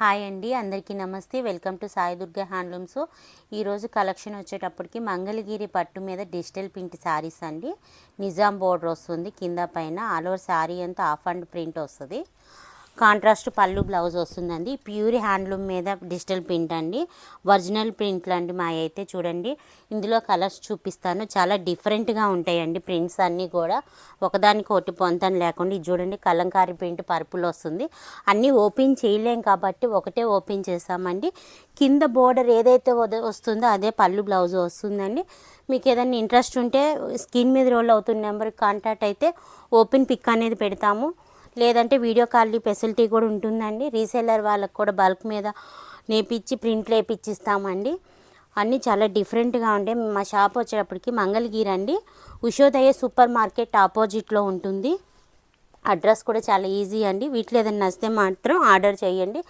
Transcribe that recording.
Hi అండి, అందరికీ నమస్తే. Welcome to Sai Durga handlooms. ఈరోజు కలెక్షన్ వచ్చేటప్పటికి మంగళగిరి పట్టు మీద డిజిటల్ ప్రింట్ శారీస్ అండి. నిజాం బోర్డర్ వస్తుంది, కింద పైన ఆల్ ఓవర్ శారీ అంతా ఆఫ్ అండ్ ప్రింట్ వస్తుంది. కాంట్రాస్ట్ పళ్ళు బ్లౌజ్ వస్తుందండి. ప్యూర్ హ్యాండ్లూమ్ మీద డిజిటల్ ప్రింట్ అండి, ఒరిజినల్ ప్రింట్లు అండి. మా అయితే చూడండి, ఇందులో కలర్స్ చూపిస్తాను. చాలా డిఫరెంట్గా ఉంటాయండి ప్రింట్స్ అన్నీ కూడా, ఒకదానికి ఒకటి పొంతన లేకుండా. ఇది చూడండి, కలంకారీ ప్రింట్ పర్పుల్ వస్తుంది. అన్నీ ఓపెన్ చేయలేం కాబట్టి ఒకటే ఓపెన్ చేసామండి. కింద బోర్డర్ ఏదైతే వస్తుందో అదే పళ్ళు బ్లౌజ్ వస్తుందండి. మీకు ఏదైనా ఇంట్రెస్ట్ ఉంటే స్క్రీన్ మీద రోల్ అవుతున్న నెంబర్కి కాంటాక్ట్ అయితే ఓపెన్ పిక్ అనేది పెడతాము, లేదంటే వీడియో కాల్ ఫెసిలిటీ కూడా ఉంటుందండి. రీసేలర్ వాళ్ళకి కూడా బల్క్ మీద నేపిచ్చి ప్రింట్లు వేయించిస్తామండి. అన్నీ చాలా డిఫరెంట్గా ఉంటాయి. మా షాప్ వచ్చేటప్పటికి మంగళగిరి అండి, ఉషోదయ సూపర్ మార్కెట్ ఆపోజిట్లో ఉంటుంది. అడ్రస్ కూడా చాలా ఈజీ అండి. వీటిలో ఏదైనా నచ్చితే మాత్రం ఆర్డర్ చేయండి.